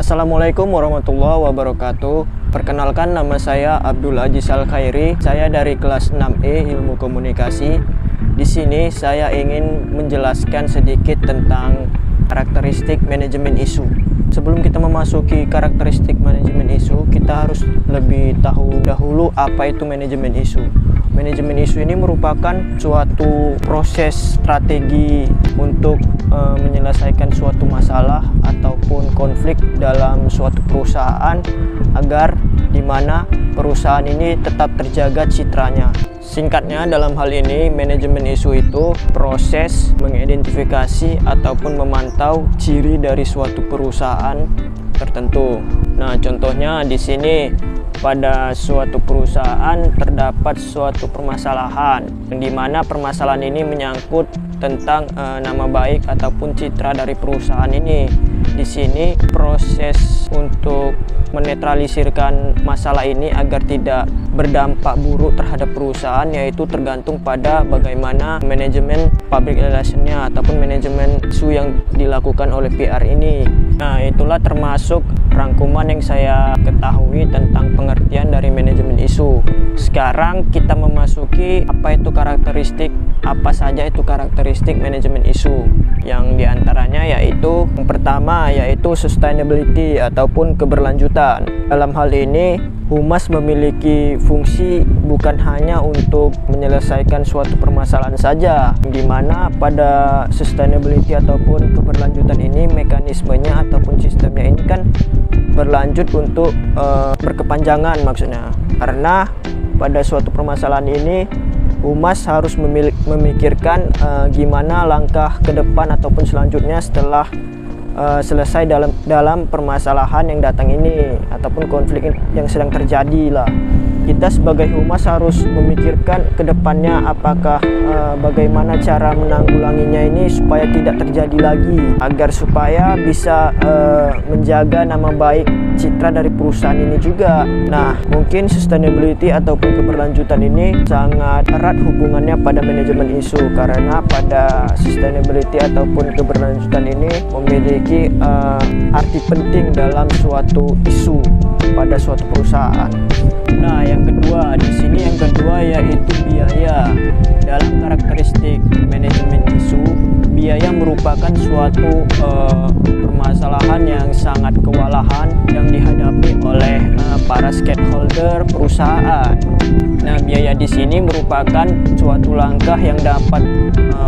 Assalamualaikum warahmatullahi wabarakatuh. Perkenalkan, nama saya Abdul Aziz Al Khairi. Saya dari kelas 6E Ilmu Komunikasi. Di sini saya ingin menjelaskan sedikit tentang karakteristik manajemen isu. Sebelum kita memasuki karakteristik manajemen isu, kita harus lebih tahu dahulu apa itu manajemen isu. Manajemen isu ini merupakan suatu proses strategi untuk menyelesaikan suatu masalah ataupun konflik dalam suatu perusahaan agar di mana perusahaan ini tetap terjaga citranya. Singkatnya, dalam hal ini manajemen isu itu proses mengidentifikasi ataupun memantau ciri dari suatu perusahaan tertentu. Nah, contohnya di sini pada suatu perusahaan terdapat suatu permasalahan di mana permasalahan ini menyangkut tentang nama baik ataupun citra dari perusahaan ini. Di sini proses untuk menetralisirkan masalah ini agar tidak berdampak buruk terhadap perusahaan yaitu tergantung pada bagaimana manajemen public relation-nya ataupun manajemen isu yang dilakukan oleh PR ini. Nah, itulah termasuk rangkuman yang saya ketahui tentang pengertian dari manajemen isu. Sekarang kita memasuki apa saja itu karakteristik manajemen isu. Yang diantaranya yaitu yang pertama yaitu sustainability ataupun keberlanjutan. Dalam hal ini humas memiliki fungsi bukan hanya untuk menyelesaikan suatu permasalahan saja, di mana pada sustainability ataupun keberlanjutan ini mekanismenya ataupun sistemnya ini kan berlanjut untuk berkepanjangan maksudnya. Karena pada suatu permasalahan ini humas harus memikirkan gimana langkah ke depan ataupun selanjutnya setelah selesai dalam permasalahan yang datang ini ataupun konflik yang sedang terjadi lah. Kita sebagai humas harus memikirkan ke depannya apakah bagaimana cara menanggulanginya ini supaya tidak terjadi lagi, agar supaya bisa menjaga nama baik citra dari perusahaan ini juga. Nah, mungkin sustainability ataupun keberlanjutan ini sangat erat hubungannya pada manajemen isu, karena pada sustainability ataupun keberlanjutan ini memiliki arti penting dalam suatu isu pada suatu perusahaan. Nah, yang kedua yaitu biaya. Dalam karakteristik manajemen isu, biaya merupakan suatu permasalahan yang sangat kewalahan yang dihadapi oleh para stakeholder perusahaan. Nah, biaya di sini merupakan suatu langkah yang dapat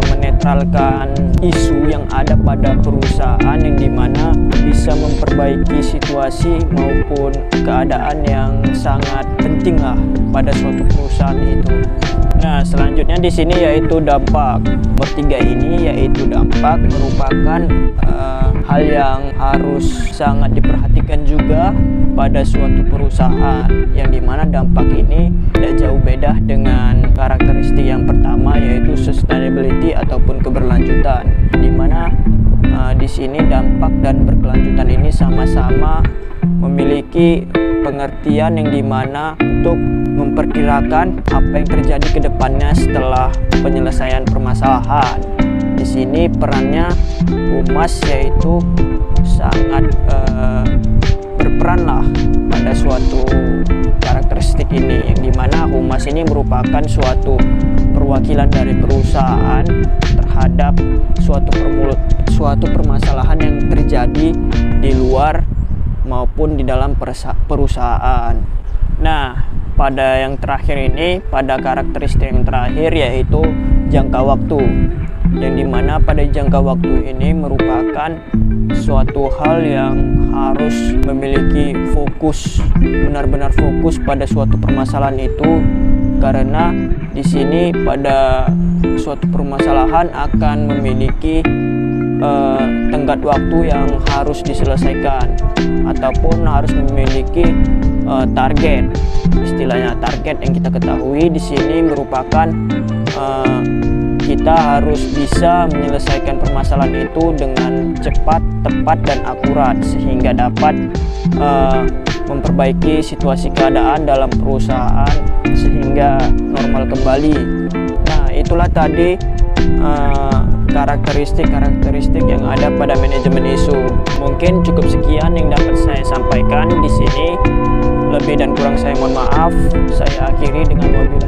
menetralkan isu yang ada pada perusahaan, yang dimana bisa memperbaiki situasi maupun keadaan yang sangat penting lah pada suatu perusahaan itu. Nah, selanjutnya di sini yaitu dampak. Nomor 3 ini yaitu dampak merupakan hal yang harus sangat diperhatikan juga pada suatu perusahaan, yang dimana dampak ini tidak jauh beda dengan karakteristik yang pertama yaitu sustainability ataupun keberlanjutan, dimana di sini dampak dan berkelanjutan ini sama-sama memiliki pengertian yang dimana untuk memperkirakan apa yang terjadi ke depannya setelah penyelesaian permasalahan. Di sini perannya humas yaitu sangat berperan lah pada suatu karakteristik ini, yang dimana humas ini merupakan suatu perwakilan dari perusahaan terhadap suatu permasalahan yang terjadi di luar maupun di dalam perusahaan. Nah, pada yang terakhir ini, pada karakteristik yang terakhir yaitu jangka waktu, yang dimana pada jangka waktu ini merupakan suatu hal yang harus memiliki fokus, benar-benar fokus pada suatu permasalahan itu, karena di sini pada suatu permasalahan akan memiliki tenggat waktu yang harus diselesaikan ataupun harus memiliki target. Istilahnya target yang kita ketahui di sini merupakan kita harus bisa menyelesaikan permasalahan itu dengan cepat, tepat, dan akurat sehingga dapat memperbaiki situasi keadaan dalam perusahaan sehingga normal kembali. Nah, itulah tadi karakteristik yang ada pada manajemen isu. Mungkin cukup sekian yang dapat saya sampaikan di sini. Lebih dan kurang saya mohon maaf. Saya akhiri dengan wabillahi